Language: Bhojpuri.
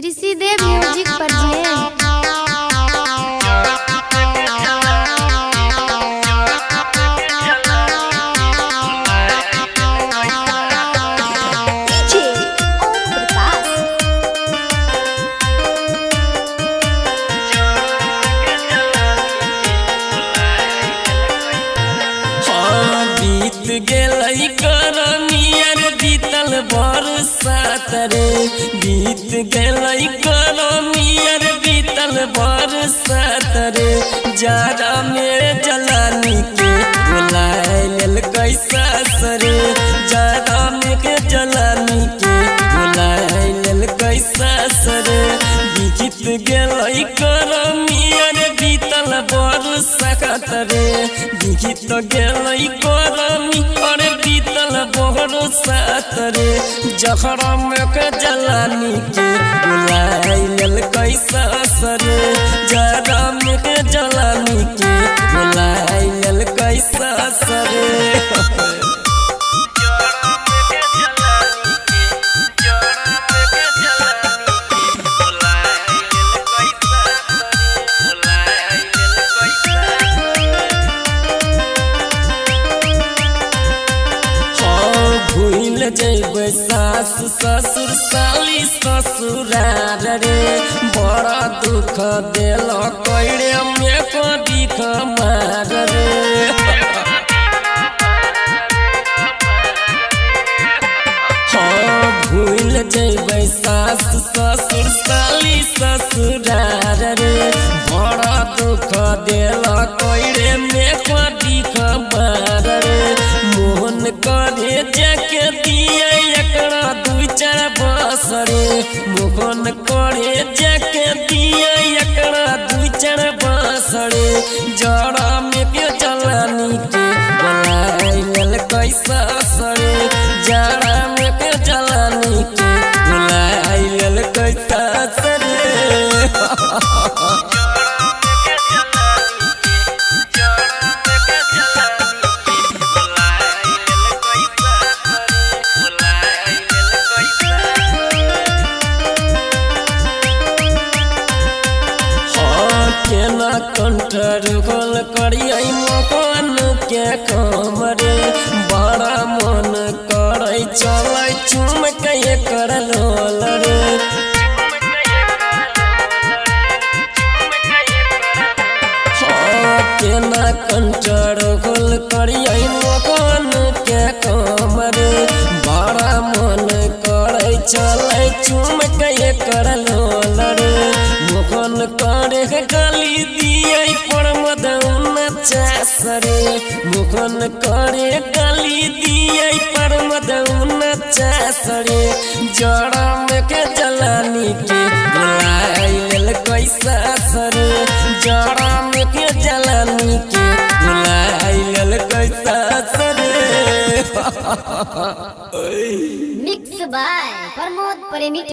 ऋषि देव म्यूजिक पर जिए। बीत गेलई करनियर बीतल बरसात रे, बीत गेलई करनियर बीतल बरसात रे। जाड़ा में जलानी के बुलाए लेल कैसा सरे, जाड़ा में के जलानी के बुलाए लेल कैसा सरे। बीत गेलई करनियर बीतल बरसात रे, बीत गेलई करनी और बीतल बरसात रे। जखरा में के जलानी के बुलाए लेल कैसा सरे, जाड़ा में के जलानी के बुलाए लेल कैसा सरे। भूल जैबै सास ससुर साली ससुरार रे, बड़ा दुख देल कैरे में कभी मार रे। भूल जैबै सास ससुर साली ससुरार रे, बड़ा दुख देल कैरे में कभी मार रे। मोहन करे जाके दिया एकरा दू चार बसरे, मोहन करे जाके दिया एकरा दू चार बसरे। जड़ा में के जलानी के बुलाए लेल कैसा सरे, जड़ा में के जलानी के बुलाए लेल कैसा सरे। केना कंठर गोल करियै मकान के काम रे, बड़ा मन करे चलै चुम के एकर लोल रे। केना कंठर गोल करियै मकान के काम रे, बड़ा मन करे चलै चुम के एकर लोल रे। मोहन करे गाली दिए पर मदन चासरे, मोहन करे गाली दिए पर मदन चासरे। जड़ा में के जलानी के बुलाए लेल कैसा सरे, जड़ा में के जलानी के बुलाए लेल कैसा सरे। मिक्स बाय प्रमोद प्रेमी।